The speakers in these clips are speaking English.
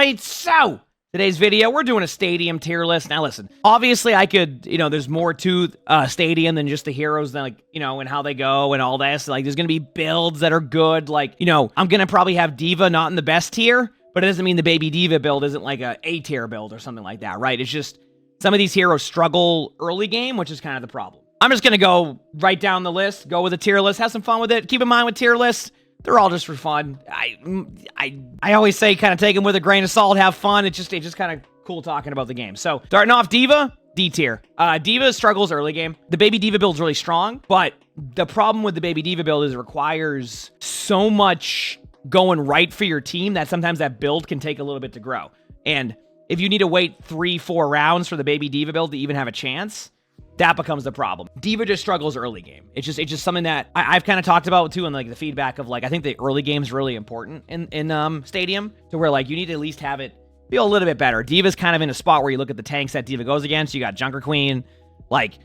right, so today's video, we're doing a Stadium tier list. Now listen, obviously I could, there's more to Stadium than just the heroes, like, and how they go and all this. Like, there's going to be builds that are good. Like, I'm going to probably have D.Va not in the best tier, but it doesn't mean the baby D.Va build isn't like a A-tier build or something like that, right? It's just some of these heroes struggle early game, which is kind of the problem. I'm just going to go right down the list, go with a tier list, have some fun with it. Keep in mind with tier lists, they're all just for fun. I always say kind of take them with a grain of salt, have fun. It's just kind of cool talking about the game. So starting off D.Va, D tier. D.Va struggles early game. The baby D.Va build's really strong, but the problem with the baby D.Va build is it requires so much going right for your team that sometimes that build can take a little bit to grow. And if you need to wait 3-4 rounds for the baby D.Va build to even have a chance, that becomes the problem. D.Va just struggles early game. It's just something that I've kind of talked about too, and like the feedback of like, I think the early game is really important in Stadium, to where like you need to at least have it feel a little bit better. D.Va's kind of in a spot where you look at the tanks that D.Va goes against. You got Junker Queen, like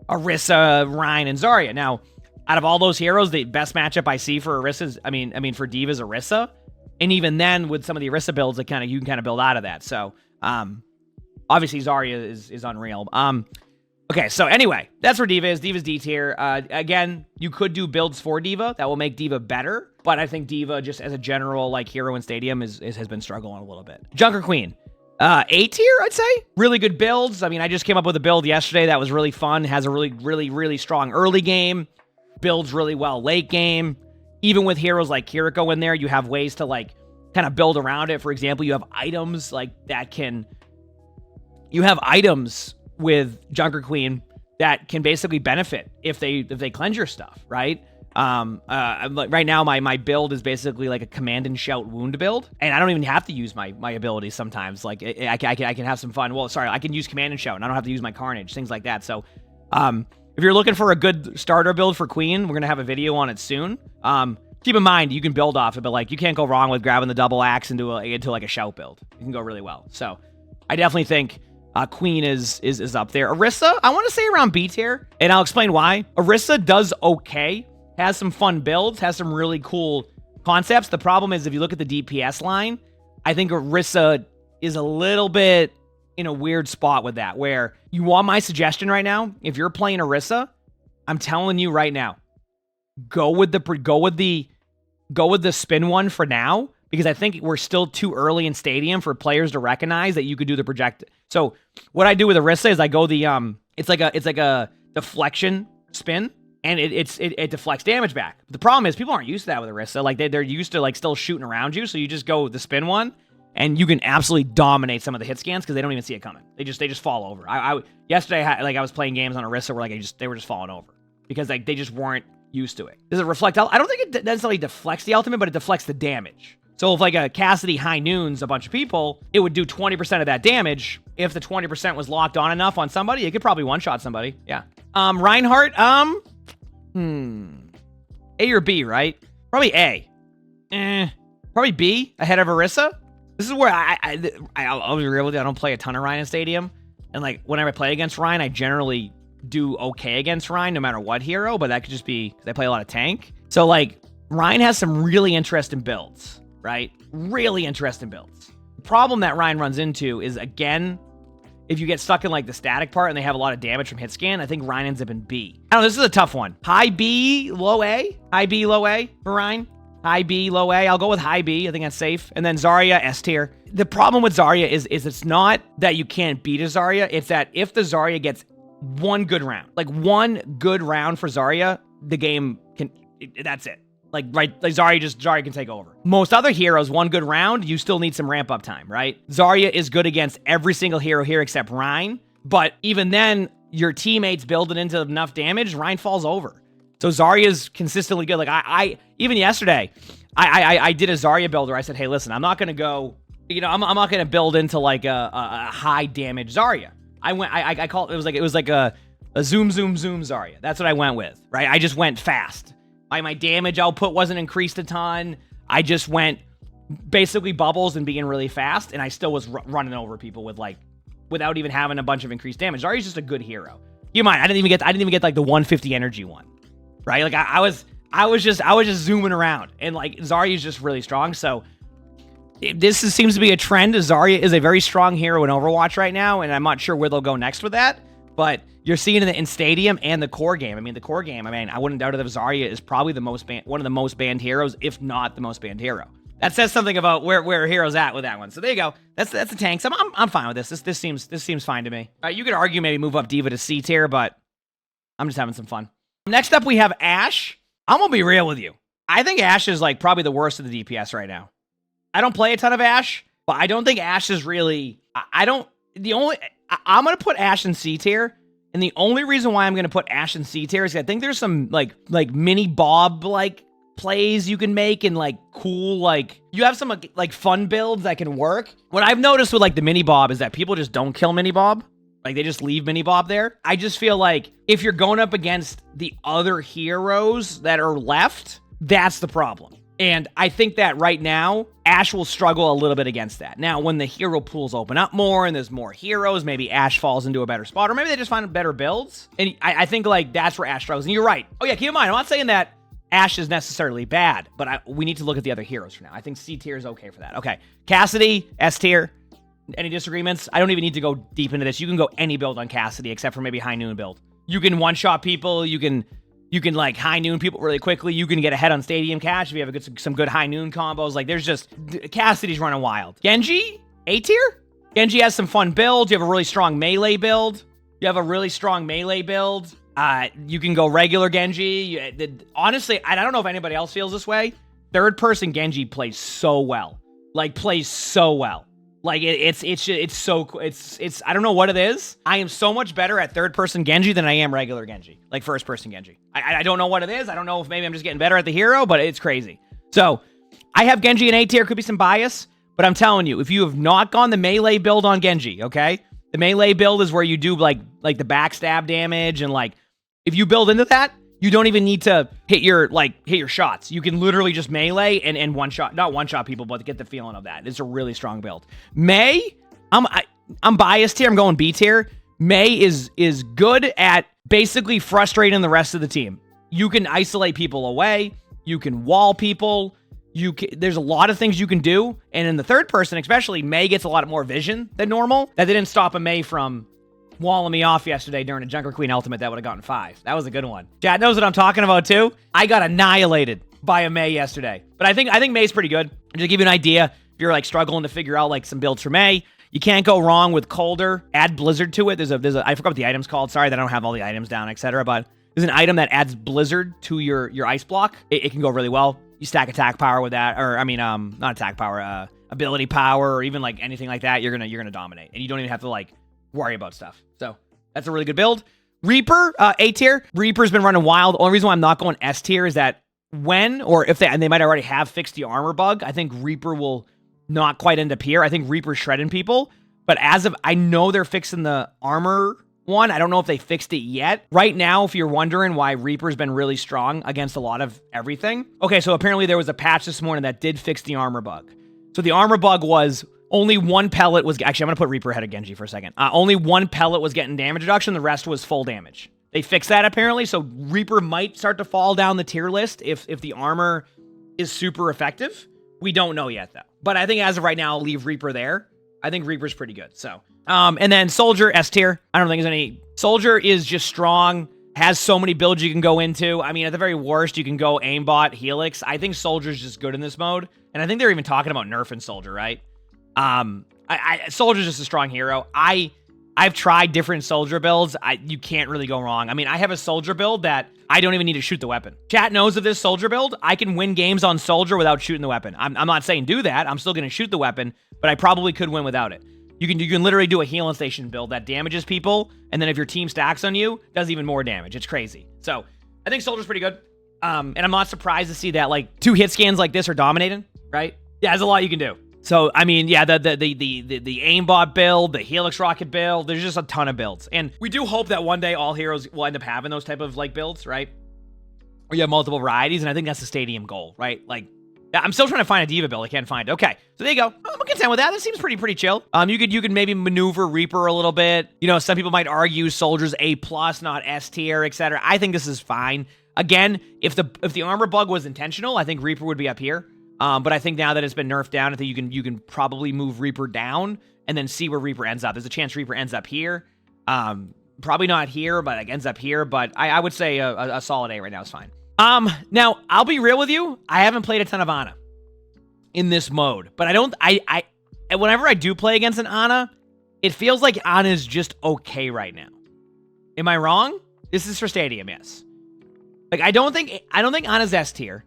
Orisa, Rein, and Zarya. Now, out of all those heroes, the best matchup I see for Orisa's, I mean for D.Va's Orisa, and even then with some of the Orisa builds, that you can kind of build out of that. So, obviously Zarya is unreal. Okay, so anyway, that's where D.Va is. D.Va's D tier. Again, you could do builds for D.Va that will make D.Va better, but I think D.Va, just as a general like hero in Stadium, has been struggling a little bit. Junker Queen, A tier, I'd say. Really good builds. I mean, I just came up with a build yesterday that was really fun. Has a really strong early game. Builds really well late game. Even with heroes like Kico in there, you have ways to like kind of build around it. For example, you have items like that can. You have items with Junker Queen that can basically benefit if they cleanse your stuff, right? Right now my build is basically like a command and shout wound build, and I don't even have to use my abilities sometimes. Like I can have some fun. Well, sorry, I can use command and shout, and I don't have to use my carnage, things like that. So, if you're looking for a good starter build for Queen, we're gonna have a video on it soon. Keep in mind you can build off it, but like you can't go wrong with grabbing the double axe into like a shout build. You can go really well. So, I definitely think Queen is up there. Orisa, I want to say around B tier, and I'll explain why. Orisa does okay, has some fun builds, has some really cool concepts. The problem is if you look at the DPS line, I think Orisa is a little bit in a weird spot with that, where you want my suggestion right now. If you're playing Orisa, I'm telling you right now, go with the spin one for now, because I think we're still too early in Stadium for players to recognize that you could do the project. So what I do with Orisa is I go the it's like a deflection spin, and it deflects damage back. The problem is people aren't used to that with Orisa. Like they're used to like still shooting around you. So you just go the spin one, and you can absolutely dominate some of the hit scans because they don't even see it coming. They just fall over. Yesterday I was playing games on Orisa where like they were just falling over because like they just weren't used to it. Does it reflect? I don't think it necessarily deflects the ultimate, but it deflects the damage. So if like a Cassidy high noons a bunch of people, it would do 20% of that damage. If the 20% was locked on enough on somebody, it could probably one-shot somebody. Yeah. Reinhardt, A or B, right? Probably A. Probably B ahead of Orisa. This is where I'll be real with you. I don't play a ton of Rein in Stadium. And like whenever I play against Rein, I generally do okay against Rein no matter what hero, but that could just be because I play a lot of tank. So like Rein has some really interesting builds. Right? Really interesting builds. The problem that Rein runs into is, again, if you get stuck in like the static part and they have a lot of damage from hit scan, I think Rein ends up in B. I don't know, this is a tough one. High B, low A? High B, low A for Rein? High B, low A. I'll go with high B. I think that's safe. And then Zarya, S tier. The problem with Zarya is it's not that you can't beat a Zarya. It's that if the Zarya gets one good round, like one good round for Zarya, the game can, that's it. Like Zarya can take over. Most other heroes, one good round, you still need some ramp up time, right? Zarya is good against every single hero here except Rein, but even then, your teammates build it into enough damage, Rein falls over. So Zarya's consistently good. Like I even yesterday, I did a Zarya build where I said, hey, listen, I'm not gonna go, I'm not gonna build into like a high damage Zarya. I call it was like a zoom Zarya. That's what I went with, right? I just went fast. My damage output wasn't increased a ton. I just went basically bubbles and being really fast, and I still was running over people with like, without even having a bunch of increased damage. Zarya's just a good hero. You mind? I didn't even get like the 150 energy one, right? Like I was just zooming around, and like Zarya's just really strong. So seems to be a trend. Zarya is a very strong hero in Overwatch right now, and I'm not sure where they'll go next with that. But you're seeing it in Stadium and the core game. I mean, the core game, I wouldn't doubt it if Zarya is probably one of the most banned heroes, if not the most banned hero. That says something about where heroes at with that one. So there you go. That's the tanks. I'm fine with this. This seems fine to me. All right, you could argue maybe move up Diva to C tier, but I'm just having some fun. Next up, we have Ashe. I'm gonna be real with you. I think Ashe is like probably the worst of the DPS right now. I don't play a ton of Ashe, but I don't think Ashe is really. I'm gonna put Ashe in C tier. And the only reason why I'm going to put Ashe in C tier is I think there's some like mini Bob like plays you can make and like cool like you have some like fun builds that can work. What I've noticed with like the mini Bob is that people just don't kill mini Bob. Like they just leave mini Bob there. I just feel like if you're going up against the other heroes that are left, that's the problem. And I think that right now, Ashe will struggle a little bit against that. Now, when the hero pools open up more and there's more heroes, maybe Ashe falls into a better spot, or maybe they just find better builds. And I think, like, that's where Ashe struggles. And you're right. Oh, yeah, keep in mind, I'm not saying that Ashe is necessarily bad, but we need to look at the other heroes for now. I think C tier is okay for that. Okay, Cassidy, S tier. Any disagreements? I don't even need to go deep into this. You can go any build on Cassidy, except for maybe High Noon build. You can one-shot people. You can like high noon people really quickly. You can get ahead on Stadium Cash if you have some good high noon combos. Like there's just Cassidy's running wild. Genji, A tier. Genji has some fun builds. You have a really strong melee build. You can go regular Genji. Honestly, I don't know if anybody else feels this way. Third person Genji plays so well. Like it's I don't know what it is. I am so much better at third person Genji than I am regular Genji, like first person Genji. I don't know what it is. I don't know if maybe I'm just getting better at the hero, but it's crazy. So I have Genji in A tier. Could be some bias, but I'm telling you, if you have not gone the melee build on Genji, okay, the melee build is where you do like the backstab damage, and like if you build into that, you don't even need to hit your shots. You can literally just melee and not one shot people, but get the feeling of that. It's a really strong build. Mei, I'm biased here. I'm going B tier. Mei is good at basically frustrating the rest of the team. You can isolate people away. You can wall people. There's a lot of things you can do. And in the third person, especially, Mei gets a lot more vision than normal. That didn't stop a Mei from walling me off yesterday during a Junker Queen ultimate that would have gotten 5. That was a good one. Chad knows what I'm talking about too. I got annihilated by a Mei yesterday. But I think Mei's pretty good. Just to give you an idea, if you're like struggling to figure out like some builds for Mei, you can't go wrong with Colder. Add Blizzard to it. There's a I forgot what the item's called. Sorry that I don't have all the items down, etc. But there's an item that adds Blizzard to your ice block. It can go really well. You stack attack power with that, or not attack power, ability power, or even like anything like that. You're gonna dominate, and you don't even have to like worry about stuff. So that's a really good build. Reaper, A tier. Reaper's been running wild. Only reason why I'm not going S tier is that if they might already have fixed the armor bug, I think Reaper will not quite end up here. I think Reaper's shredding people. But I know they're fixing the armor one. I don't know if they fixed it yet. Right now, if you're wondering why Reaper's been really strong against a lot of everything. Okay, so apparently there was a patch this morning that did fix the armor bug. So the armor bug was only one pellet was... Actually, I'm going to put Reaper ahead of Genji for a second. Only one pellet was getting damage reduction. The rest was full damage. They fixed that, apparently, so Reaper might start to fall down the tier list if the armor is super effective. We don't know yet, though. But I think as of right now, I'll leave Reaper there. I think Reaper's pretty good, so... and then Soldier, S tier. I don't think there's any... Soldier is just strong, has so many builds you can go into. I mean, at the very worst, you can go aimbot, Helix. I think Soldier's just good in this mode, and I think they're even talking about nerfing Soldier, right? Soldier's just a strong hero. I've tried different Soldier builds. You can't really go wrong. I mean, I have a Soldier build that I don't even need to shoot the weapon. Chat knows of this Soldier build. I can win games on Soldier without shooting the weapon. I'm not saying do that. I'm still going to shoot the weapon, but I probably could win without it. You can literally do a healing station build that damages people, and then if your team stacks on you, does even more damage. It's crazy. So I think Soldier's pretty good. And I'm not surprised to see that like 2 hit scans like this are dominating, right? Yeah, there's a lot you can do. So, I mean, yeah, the aimbot build, the Helix rocket build, there's just a ton of builds. And we do hope that one day all heroes will end up having those type of, like, builds, right? Or you have multiple varieties, and I think that's the Stadium goal, right? Like, I'm still trying to find a Diva build. I can't find it. Okay, so there you go. I'm content with that. That seems pretty chill. You could maybe maneuver Reaper a little bit. You know, some people might argue Soldier's A+, not S tier, etc. I think this is fine. Again, if the armor bug was intentional, I think Reaper would be up here. But I think now that it's been nerfed down, I think you can probably move Reaper down and then see where Reaper ends up. There's a chance Reaper ends up here. Probably not here, but like ends up here. But I would say a solid A right now is fine. Now I'll be real with you. I haven't played a ton of Ana in this mode, but whenever I do play against an Ana, it feels like Ana is just okay right now. Am I wrong? This is for Stadium, yes. Like I don't think Ana's S tier.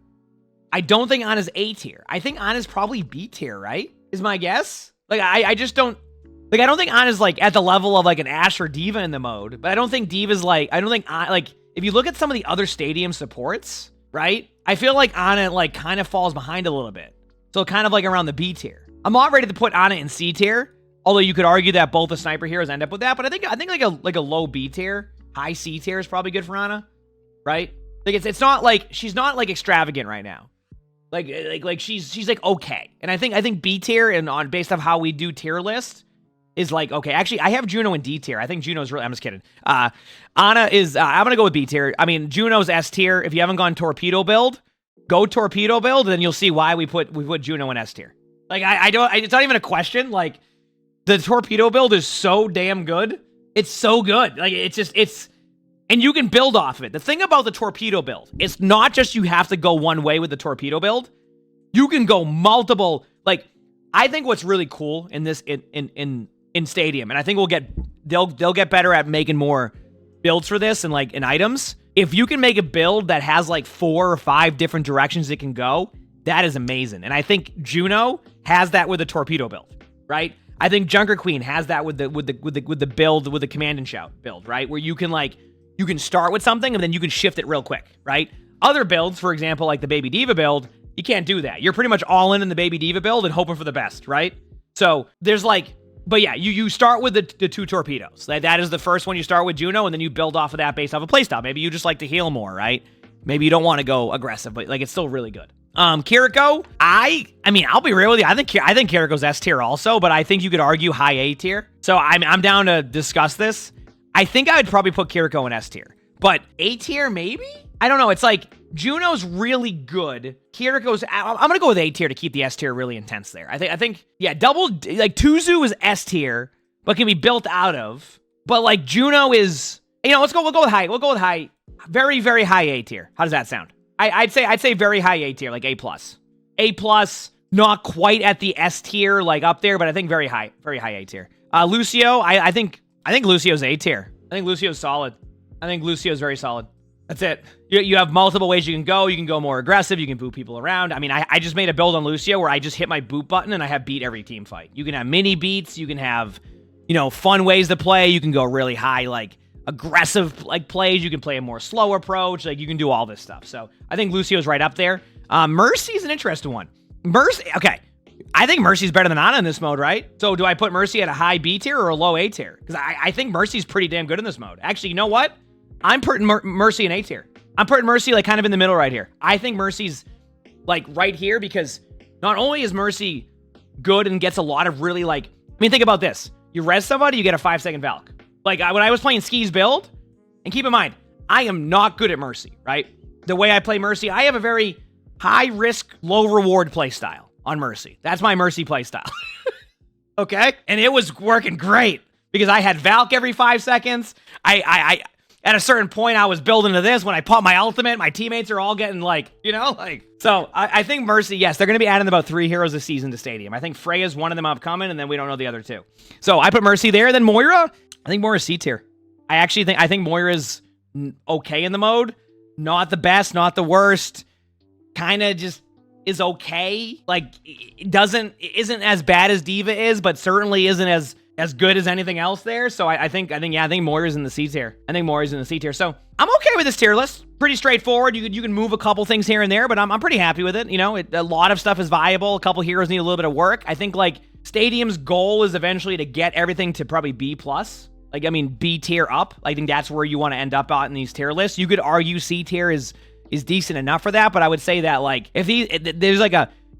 I don't think Ana's A tier. I think Ana's probably B tier, right? Is my guess. Like I just don't. Like, I don't think Ana's, like, at the level of, like, an Ashe or D.Va in the mode. But I don't think D.Va's, like... I don't think... Like, if you look at some of the other Stadium supports, right? I feel like Ana, like, kind of falls behind a little bit. So, kind of, like, around the B tier. I'm not ready to put Ana in C tier. Although, you could argue that both the sniper heroes end up with that. But I think like a low B tier, high C tier is probably good for Ana. Right? Like, it's not, like... She's not, like, extravagant right now. Like she's like, okay. And I think B tier, and based off how we do tier list... is like, okay, actually, I have Juno in D tier. I think Juno's really, I'm just kidding. Ana is, I'm going to go with B tier. I mean, Juno's S tier. If you haven't gone torpedo build, go torpedo build, and then you'll see why we put Juno in S tier. Like, it's not even a question. Like, the torpedo build is so damn good. It's so good. Like, and you can build off of it. The thing about the torpedo build, it's not just you have to go one way with the torpedo build. You can go multiple, like, I think what's really cool in this, in Stadium, and I think they'll get better at making more builds for this and like in items. If you can make a build that has like 4 or 5 different directions it can go, that is amazing. And I think Juno has that with the torpedo build, right? I think Junker Queen has that with the build with the command and shout build, right? Where you can start with something and then you can shift it real quick, right? Other builds, for example, like the Baby D.Va build, you can't do that. You're pretty much all in the Baby D.Va build and hoping for the best, right? So there's like. But yeah, you start with the 2 torpedoes. That is the first one you start with Juno, and then you build off of that based off a playstyle. Maybe you just like to heal more, right? Maybe you don't want to go aggressive, but like it's still really good. Kiriko, I mean, I'll be real with you. I think Kiriko's S tier also, but I think you could argue high A tier. So I'm down to discuss this. I think I would probably put Kiriko in S tier, but A tier maybe? I don't know. It's like Juno's really good. Kiriko's, I'm going to go with A tier to keep the S tier really intense there. I think, yeah, like Tuzu is S tier, but can be built out of. But like Juno is, we'll go with high. We'll go with high, very, very high A tier. How does that sound? I'd say very high A tier, like A+. A+, not quite at the S tier, like up there, but I think very high A tier. Lucio, I think Lucio's A tier. I think Lucio's solid. I think Lucio's very solid. That's it. You have multiple ways you can go. You can go more aggressive. You can boot people around. I mean, I just made a build on Lucio where I just hit my boot button and I have beat every team fight. You can have mini beats. You can have, fun ways to play. You can go really high, like aggressive like plays. You can play a more slow approach. Like you can do all this stuff. So I think Lucio's right up there. Mercy's an interesting one. Mercy, okay. I think Mercy's better than Ana in this mode, right? So do I put Mercy at a high B tier or a low A tier? Because I think Mercy's pretty damn good in this mode. Actually, you know what? I'm putting Mercy in A tier. I'm putting Mercy like kind of in the middle right here. I think Mercy's like right here because not only is Mercy good and gets a lot of really like... I mean, think about this. You res somebody, you get a 5-second Valk. Like when I was playing Ski's build, and keep in mind, I am not good at Mercy, right? The way I play Mercy, I have a very high risk, low reward play style on Mercy. That's my Mercy play style. Okay? And it was working great because I had Valk every 5 seconds. At a certain point, I was building to this. When I pop my ultimate, my teammates are all getting like, So I think Mercy, yes, they're going to be adding about 3 heroes this season to Stadium. I think Freya's one of them upcoming, and then we don't know the other 2. So I put Mercy there. Then Moira, I think Moira's C tier. I think Moira's okay in the mode. Not the best, not the worst. Kind of just is okay. Like, it isn't as bad as D.Va is, but certainly isn't as good as anything else there. So I think Moira's in the C tier. I think Moira's in the C tier. So I'm okay with this tier list. Pretty straightforward. You can move a couple things here and there, but I'm pretty happy with it. A lot of stuff is viable. A couple heroes need a little bit of work. I think like Stadium's goal is eventually to get everything to probably B+. Like, I mean, B tier up. I think that's where you want to end up out in these tier lists. You could argue C tier is decent enough for that, but I would say that like if there's like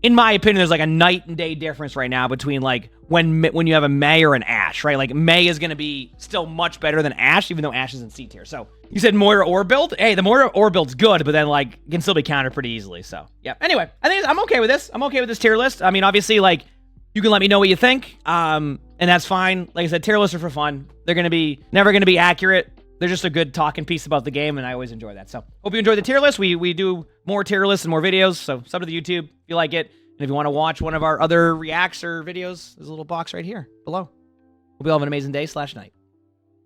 in my opinion, there's like a night and day difference right now between like when you have a Mei or an Ashe, right? Like Mei is going to be still much better than Ashe, even though Ashe is in C tier. So you said Moira or build? Hey, the Moira or build's good, but then like can still be countered pretty easily. So yeah. Anyway, I think I'm okay with this. I'm okay with this tier list. I mean, obviously, like you can let me know what you think, and that's fine. Like I said, tier lists are for fun. They're going to be never going to be accurate. They're just a good talking piece about the game, and I always enjoy that. So hope you enjoy the tier list. We do more tier lists and more videos, so sub to the YouTube if you like it. And if you want to watch one of our other reacts or videos, there's a little box right here below. Hope you all have an amazing day / night.